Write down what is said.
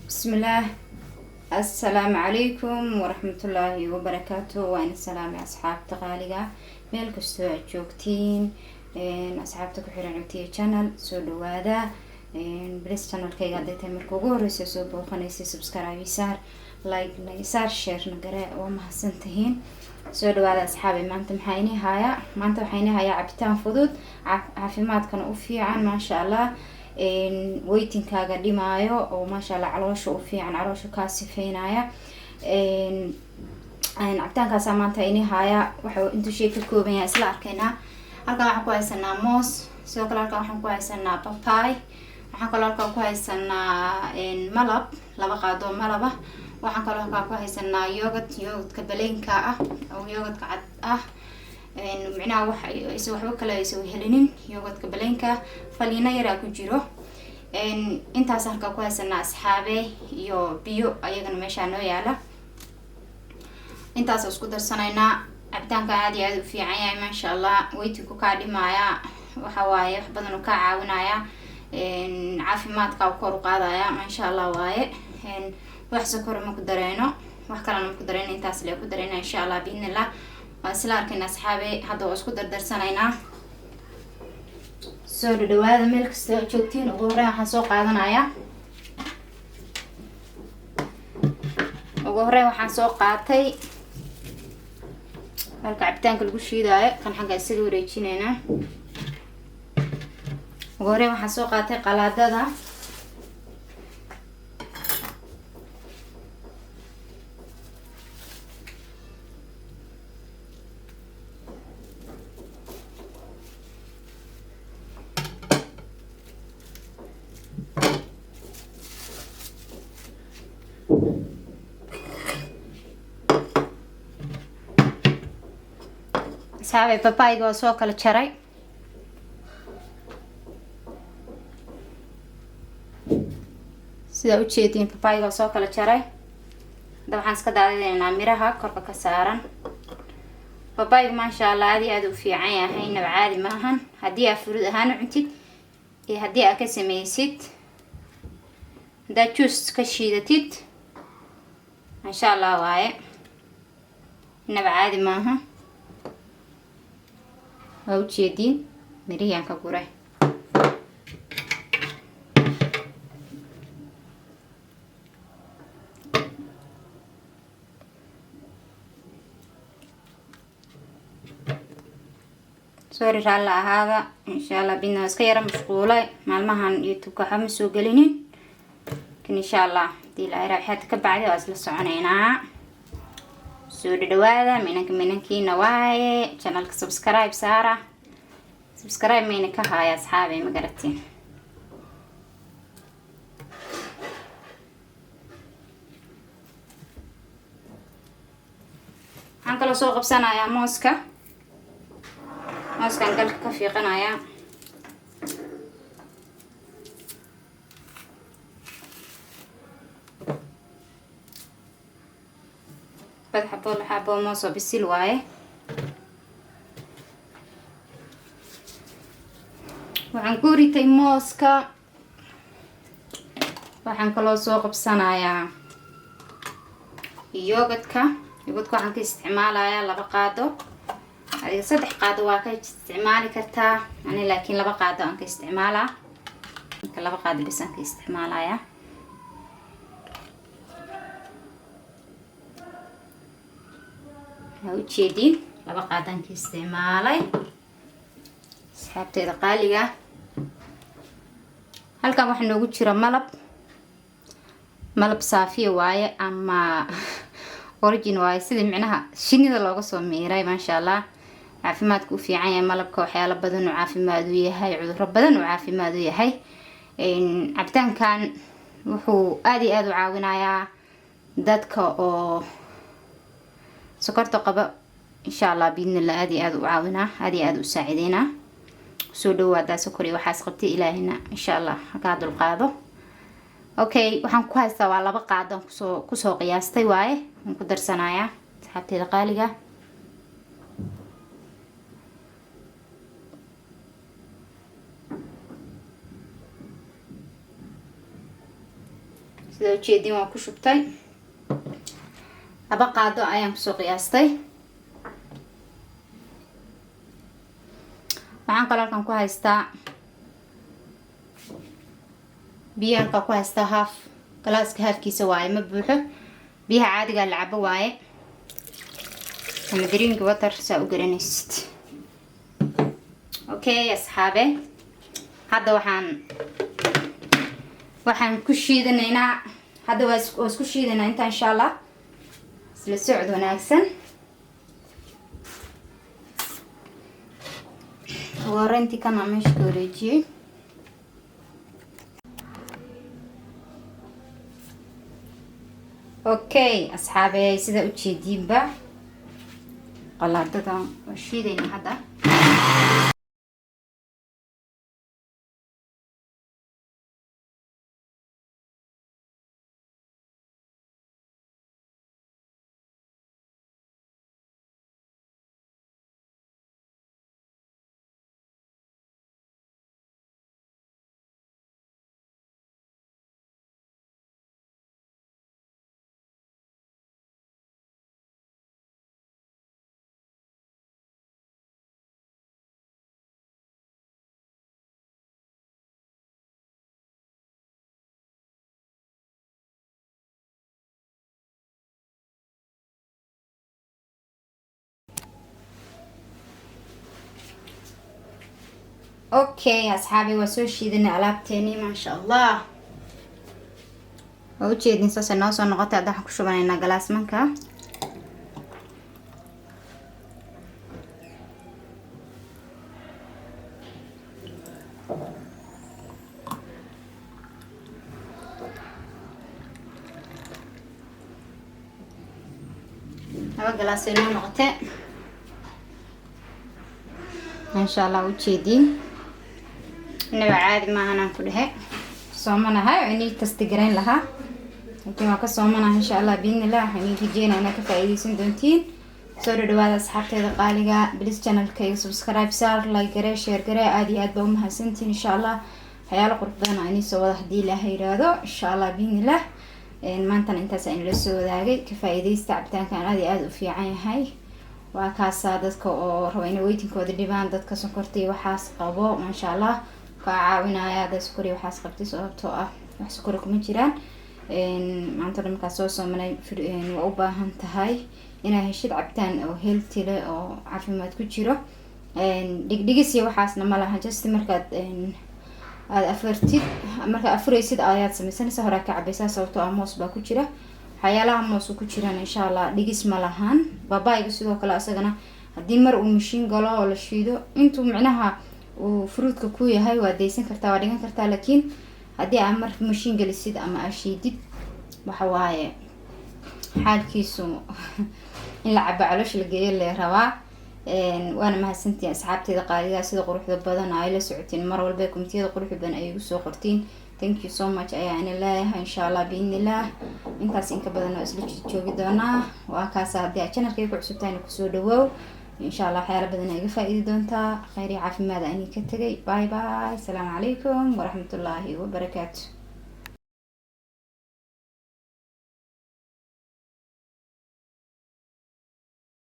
بسم الله. السلام عليكم ورحمة الله وبركاته. وأنا سلام يا أصحاب تقاليقة ميل كستو جوجتين أصحابتك وحيران عوتي channel سولو هذا بلس channel كي قاعدة مركو غورس يسوبو خنيسي سبسكرايب يسار لايك يسار شير نقرأ وما حسنتهين سولو هذا أصحابي ما أنتم حيني هايا ما أنتم حيني هايا عبتان فضود عافيمات كانوا أوفي عن ما شاء الله weytinkaaga dhimaayo oo maasha Allah caloosha u fiican caloosha ka sifeynaya cabitaankaas maanta inii haya waxa intuu shay ka kooban yahay isla arkaynaa. Halkan waxaan ku haysanaa moos, sidoo kale halkan waxaan ku haysanaa papay, waxaan kaloo halkan ku haysanaa malab, laba qaado malab ah. Waxaan kaloo halkan ku haysanaa yogurt baleenka ah oo yogurt cad ah micnaha waxa waxba kale aysan helinin yogurtka baleenka faliina yar ku jiro intaas halka ku haysanaa asxaabe iyo biyo ayagana meesha noo yaala. intaas isku darsanaynaa cabitaanka aad iyo aad u fiican yahay ma sha Allah. weytinku ka dhimaya waxa waaye wax badan oo ka caawinaya caafimaadka kor u qaadaya ma sha Allah waaye wax sokor ma ku dareeno wax kale ma ku dareeno intaas leeyo ku dareena insha Allah biidnillah. isla arkayna asxaabe hadda oo isku dardarsanaynaa. soo dhawaada meel kasta joogtiin ugu horreyn waxaan soo qaadanayaa waxaan soo qaatay halka cabitaanka lagu shiidaayo kan xagga isaga wareejinaynaa. ugu horreyn waxaan soo qaatay qalaadada asxaabe papayga waa soo kala jaray sida u jeedin papayga waa soo kala jaray. hadda waxaan iska daadinaynaa miraha korka ka saaran. papayga ma sha Allah aad iyo aad u fiican yahay nab caadi maahan haddii aad furud ahaan cuntid iyo haddii aad ka samaysid haddaad juice ka shiidatid ma sha Allah waaye nab caadi maahan. waa u jeedin miriyaan ka guray sorry raalla ahaada insha Allah bina iska yara mashquulay maalmahan YouTube waxa ma soo gelinin laakiin insha Allah hadii la raaxad ka bacdi waa isla soconaynaa. soo dhawaada minankiina waaye channelka subscribe saara subscribe meena ka haya asxaabe ma garatiin. waxaan kaloo soo qabsanayaa mooskan galka ka fiiqanayaa حبو موس وبسيل وايه waxaan ku ritay mooska. waxaan kaloo soo qabsanayaa yogurtka waxaan ka isticmaalayaa laba qaado adiga saddex qaado waa ka isticmaali kartaa ani laakiin laba qaado aan ka isticmaalaa laba qaado bas aan ka isticmaalayaa. u jeedin laba qaadan ka isticmaalay asxaabteeda qaaliga. halkan waxa noogu jira malab saafiya waaye ama origin waaye sida micnaha shinida looga soo miiray ma sha Allah. caafimaadku u fiican yahay malabka waxyaalo badan oo caafimaad u yahay cudurro badan oo caafimaad u yahay. cabitaankan wuxuu aad iyo aad u caawinayaa dadka oo sokorta qaba insha Allah biidnillah aad iyo aad u caawinaa aad iyo aad u saacideynaa. soo dhawaada sokori waxaas qabtay ilaahina insha Allah ka dulqaado. okay waxaan ku haystaa waa laba qaadan kusoo qiyaastay waaye waan ku darsanayaa asxaabteeda qaaliga. sida ujeedin waan ku shubtay laba qaado ayaan kusoo qiyaastay. waxaan kaloo halkan ku haystaa biyo, halkan ku haystaa haaf galaaska haafkiisa waaye, ma buuxo, biyaha caadiga la cabo waaye ama drink water saa u garanaysid. okay asxaabe, hadda waxaan ku shiidanaynaa, hadda waa isku shiidanaa inta insha Allah. isla socod wanaagsan. waranti kana meesha ka wareejiyay. okay asxaabe, sida u jeediinba qalaadadan waa shiidaynaa hadda. okay asxaabi, waa soo shiidanay alaabteeni maasha Allah. waa ujeedin saas noo soo noqotay. hadda waxaan ku shubanaynaa galaasmanka. laba galaas noo noqotay maasha Allah. ujeedin inaba caadi maahan aan ku dhahay. soomanahay oo inay tastigarayn lahaa, laakiin waa ka soomanahay insha Allah biidnillah. waxaan idin rajeynayaa inaad ka faa'iideysan doontiin. soo dhawaada asxaabteeda qaaliga, please channelkayga subscribe saar, like garee, share garee. aad iyo aad baa u mahadsantiin insha Allah. waxyaalo qurux badan aan soo wada hadii Ilaahay yiraahdo insha Allah biidnillah. maantana intaas aan la soo wadaagay. ka faa'iideysta cabitaankan aad iyo aad u fiican yahay. waa kaasa dadka oo raba inay weytinkooda dhibaan, dadka sonkorta iyo waxaas qabo maasha Allah ka caawinaya. dad sokor waxaas qabtay sababtoo ah wax sokor kuma jiraan. maanta markaa soo soomanay waa u baahan tahay inaa heshid cabitaan oo healthy leh oo caafimaad ku jiro. dhigdhigis iyo waxaasna ma laha, just markaad aad afartid, markaa afuraysid ayaad samaysanaysaa, hore ka cabaysaa sababtoo ah moos baa ku jira. waxyaalaha moos ku jiraan insha Allah dhigis ma lahan. babaayga sidoo kale asagana haddii mar uu mashiin galo oo la shiido, intuu micnaha uu fruitka ku yahay waa deysan kartaa, waa dhigan kartaa. laakiin haddii aad mar mashiin gelisid ama aad shiidid, waxa waaye xaalkiisu in la cabo caloosha la geeyo la rabaa. waana mahadsantiin asxaabteeda qaaliga, sida quruxda badan ay la socotiin mar walba. komitiyada quruxda badan ay igu soo qortiin. thank you so much ayaa ina leeyahay insha Allah biidnillah. intaas inka badan oo isla joogi doonaa. waa kaasa, haddii aad channelkayga ku cusubtahay kusoo dhawoow insha Allah. waxyaalo badan ay iga faa'iidi doontaa. khayr iyo caafimaad aan ka tagay. bye bye, assalaamu calaykum waraxmatullaahi wabarakaatu.